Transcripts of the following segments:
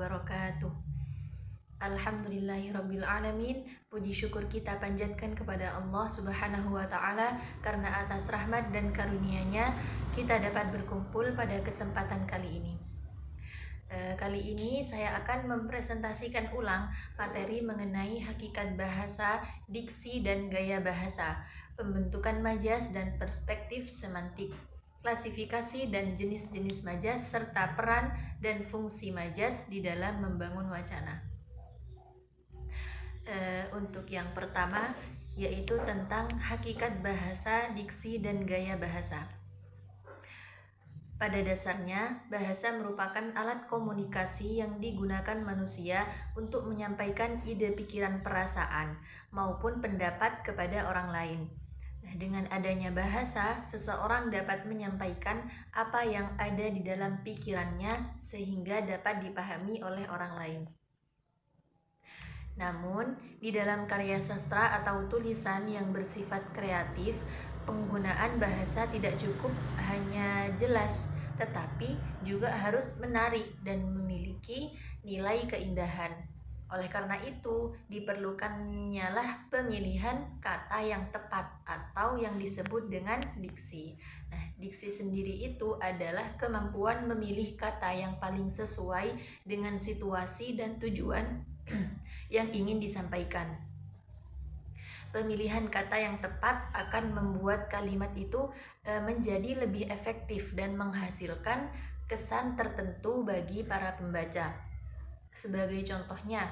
wabarakatuh. Alhamdulillahirabbil alamin. Puji syukur kita panjatkan kepada Allah Subhanahu wa taala karena atas rahmat dan karunia-Nya kita dapat berkumpul pada kesempatan kali ini. Kali ini saya akan mempresentasikan ulang materi mengenai hakikat bahasa, diksi dan gaya bahasa, pembentukan majas dan perspektif semantik, klasifikasi dan jenis-jenis majas serta peran dan fungsi majas di dalam membangun wacana. Untuk yang pertama yaitu tentang hakikat bahasa, diksi dan gaya bahasa. Pada dasarnya, bahasa merupakan alat komunikasi yang digunakan manusia untuk menyampaikan ide, pikiran, perasaan maupun pendapat kepada orang lain. Nah, dengan adanya bahasa, seseorang dapat menyampaikan apa yang ada di dalam pikirannya sehingga dapat dipahami oleh orang lain. Namun, di dalam karya sastra atau tulisan yang bersifat kreatif, penggunaan bahasa tidak cukup hanya jelas, tetapi juga harus menarik dan memiliki nilai keindahan. Oleh karena itu, diperlukannya lah pemilihan kata yang tepat atau yang disebut dengan diksi. Nah, diksi sendiri itu adalah kemampuan memilih kata yang paling sesuai dengan situasi dan tujuan yang ingin disampaikan. Pemilihan kata yang tepat akan membuat kalimat itu menjadi lebih efektif dan menghasilkan kesan tertentu bagi para pembaca. Sebagai contohnya,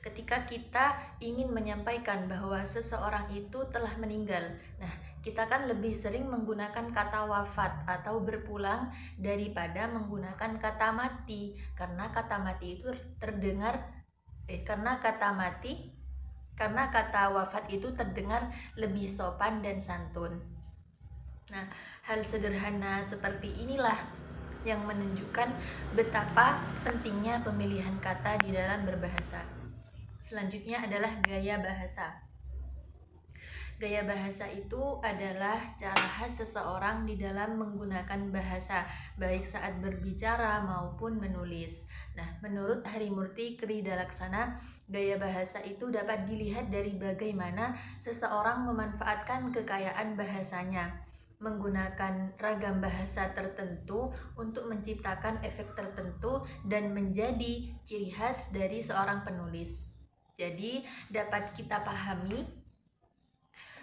ketika kita ingin menyampaikan bahwa seseorang itu telah meninggal, nah kita kan lebih sering menggunakan kata wafat atau berpulang daripada menggunakan kata mati, karena kata mati itu karena kata wafat itu terdengar lebih sopan dan santun. Nah, hal sederhana seperti inilah yang menunjukkan betapa pentingnya pemilihan kata di dalam berbahasa. Selanjutnya adalah gaya bahasa. Gaya bahasa itu adalah cara khas seseorang di dalam menggunakan bahasa, baik saat berbicara maupun menulis. Nah, menurut Harimurti Kridalaksana, gaya bahasa itu dapat dilihat dari bagaimana seseorang memanfaatkan kekayaan bahasanya, menggunakan ragam bahasa tertentu untuk menciptakan efek tertentu dan menjadi ciri khas dari seorang penulis. Jadi, dapat kita pahami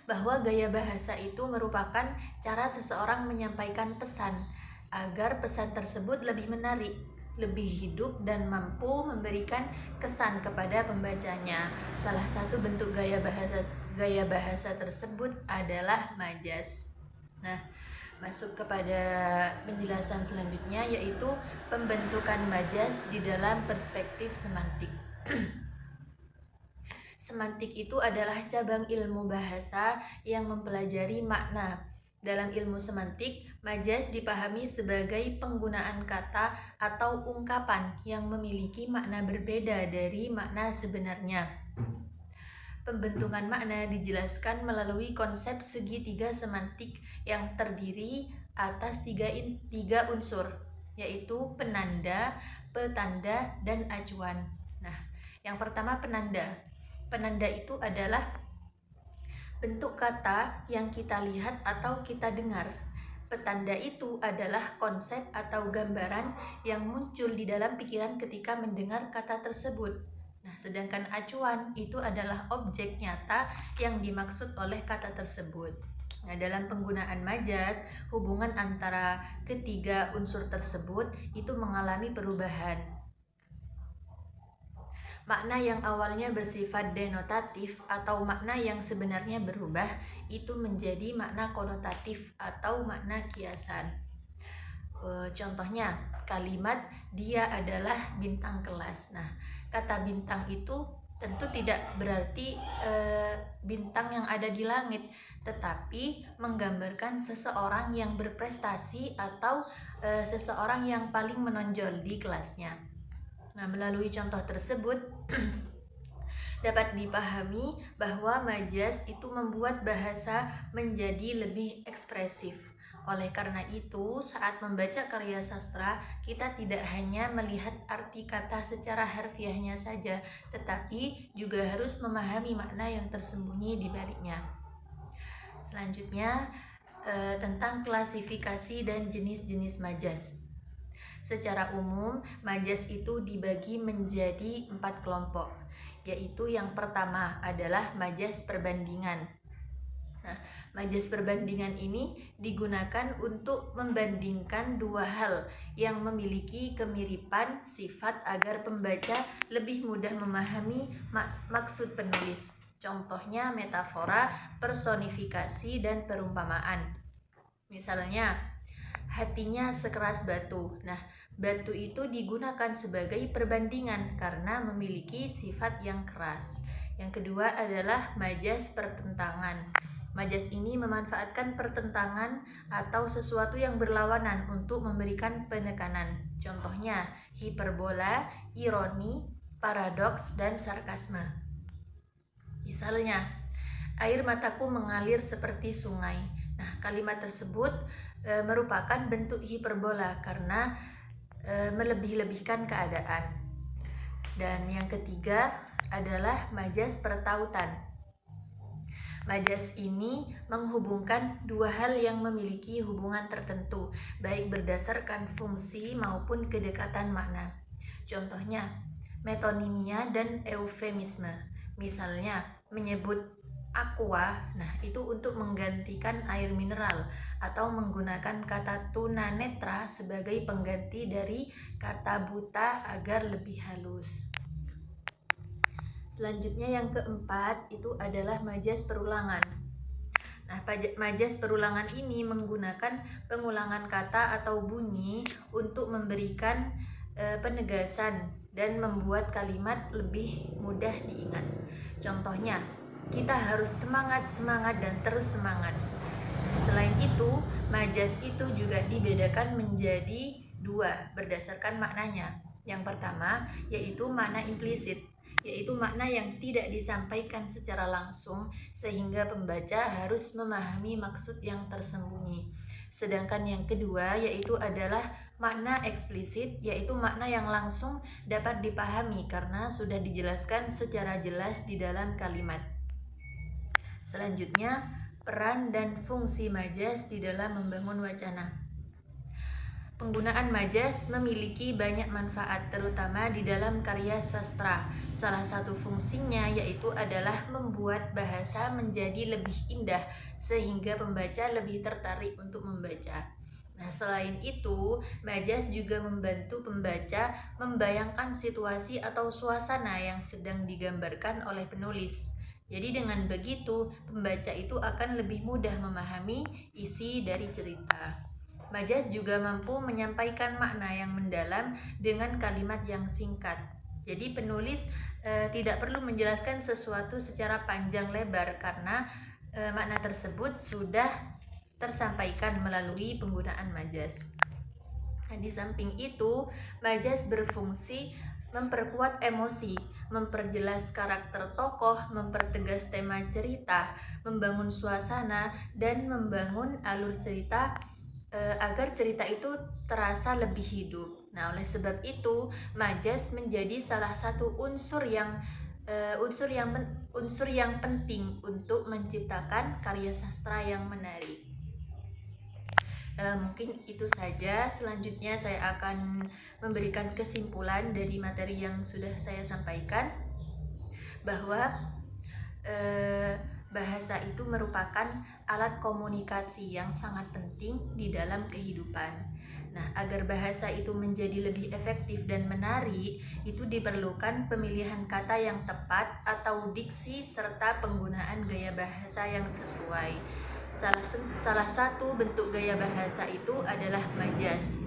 bahwa gaya bahasa itu merupakan cara seseorang menyampaikan pesan agar pesan tersebut lebih menarik, lebih hidup dan mampu memberikan kesan kepada pembacanya. Salah satu bentuk gaya bahasa tersebut adalah majas. Nah, masuk kepada penjelasan selanjutnya yaitu pembentukan majas di dalam perspektif semantik. Semantik itu adalah cabang ilmu bahasa yang mempelajari makna. Dalam ilmu semantik, majas dipahami sebagai penggunaan kata atau ungkapan yang memiliki makna berbeda dari makna sebenarnya. Pembentukan makna dijelaskan melalui konsep segitiga semantik yang terdiri atas tiga unsur, yaitu penanda, petanda, dan acuan. Nah, yang pertama penanda. Penanda itu adalah bentuk kata yang kita lihat atau kita dengar. Petanda itu adalah konsep atau gambaran yang muncul di dalam pikiran ketika mendengar kata tersebut. Nah, sedangkan acuan itu adalah objek nyata yang dimaksud oleh kata tersebut. Nah, dalam penggunaan majas, hubungan antara ketiga unsur tersebut itu mengalami perubahan. Makna yang awalnya bersifat denotatif atau makna yang sebenarnya berubah itu menjadi makna konotatif atau makna kiasan. Contohnya, kalimat dia adalah bintang kelas. Nah, kata bintang itu tentu tidak berarti bintang yang ada di langit, tetapi menggambarkan seseorang yang berprestasi atau seseorang yang paling menonjol di kelasnya. Nah, melalui contoh tersebut dapat dipahami bahwa majas itu membuat bahasa menjadi lebih ekspresif. Oleh karena itu, saat membaca karya sastra, kita tidak hanya melihat arti kata secara harfiahnya saja, tetapi juga harus memahami makna yang tersembunyi di baliknya. Selanjutnya, tentang klasifikasi dan jenis-jenis majas. Secara umum, majas itu dibagi menjadi 4 kelompok, yaitu yang pertama adalah majas perbandingan. Nah, majas perbandingan ini digunakan untuk membandingkan dua hal yang memiliki kemiripan sifat agar pembaca lebih mudah memahami maksud penulis. Contohnya metafora, personifikasi, dan perumpamaan. Misalnya, hatinya sekeras batu. Nah, batu itu digunakan sebagai perbandingan karena memiliki sifat yang keras. Yang kedua adalah majas pertentangan. Majas ini memanfaatkan pertentangan atau sesuatu yang berlawanan untuk memberikan penekanan. Contohnya, hiperbola, ironi, paradoks, dan sarkasme. Misalnya, air mataku mengalir seperti sungai. Nah, kalimat tersebut merupakan bentuk hiperbola karena melebih-lebihkan keadaan. Dan yang ketiga adalah majas pertautan. Majas ini menghubungkan dua hal yang memiliki hubungan tertentu, baik berdasarkan fungsi maupun kedekatan makna. Contohnya, metonimia dan eufemisme. Misalnya, menyebut aqua, nah itu untuk menggantikan air mineral, atau menggunakan kata tunanetra sebagai pengganti dari kata buta agar lebih halus. Selanjutnya yang keempat itu adalah majas perulangan. Nah, majas perulangan ini menggunakan pengulangan kata atau bunyi untuk memberikan penegasan dan membuat kalimat lebih mudah diingat. Contohnya, kita harus semangat dan terus semangat. Selain itu, majas itu juga dibedakan menjadi dua berdasarkan maknanya. Yang pertama yaitu makna implisit, yaitu makna yang tidak disampaikan secara langsung sehingga pembaca harus memahami maksud yang tersembunyi. Sedangkan yang kedua yaitu adalah makna eksplisit, yaitu makna yang langsung dapat dipahami karena sudah dijelaskan secara jelas di dalam kalimat. Selanjutnya, peran dan fungsi majas di dalam membangun wacana. Penggunaan majas memiliki banyak manfaat, terutama di dalam karya sastra. Salah satu fungsinya yaitu adalah membuat bahasa menjadi lebih indah, sehingga pembaca lebih tertarik untuk membaca. Nah, selain itu, majas juga membantu pembaca membayangkan situasi atau suasana yang sedang digambarkan oleh penulis. Jadi dengan begitu, pembaca itu akan lebih mudah memahami isi dari cerita. Majas juga mampu menyampaikan makna yang mendalam dengan kalimat yang singkat. Jadi penulis tidak perlu menjelaskan sesuatu secara panjang lebar karena makna tersebut sudah tersampaikan melalui penggunaan majas. Nah, di samping itu, majas berfungsi memperkuat emosi, memperjelas karakter tokoh, mempertegas tema cerita, membangun suasana, dan membangun alur cerita agar cerita itu terasa lebih hidup. Nah, oleh sebab itu, majas menjadi salah satu unsur yang penting untuk menciptakan karya sastra yang menarik. Mungkin itu saja. Selanjutnya saya akan memberikan kesimpulan dari materi yang sudah saya sampaikan, bahwa bahasa itu merupakan alat komunikasi yang sangat penting di dalam kehidupan. Nah, agar bahasa itu menjadi lebih efektif dan menarik, itu diperlukan pemilihan kata yang tepat atau diksi serta penggunaan gaya bahasa yang sesuai. Salah satu bentuk gaya bahasa itu adalah majas.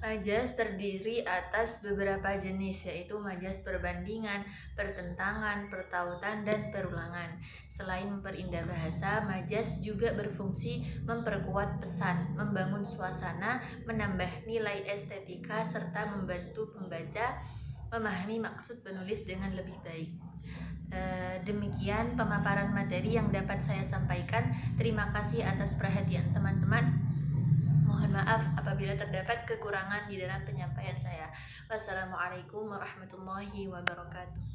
Majas terdiri atas beberapa jenis, yaitu majas perbandingan, pertentangan, pertautan, dan perulangan. Selain memperindah bahasa, majas juga berfungsi memperkuat pesan, membangun suasana, menambah nilai estetika, serta membantu pembaca memahami maksud penulis dengan lebih baik. Demikian pemaparan materi yang dapat saya sampaikan. Terima kasih atas perhatian teman-teman. Mohon maaf apabila terdapat kekurangan di dalam penyampaian saya. Wassalamualaikum warahmatullahi wabarakatuh.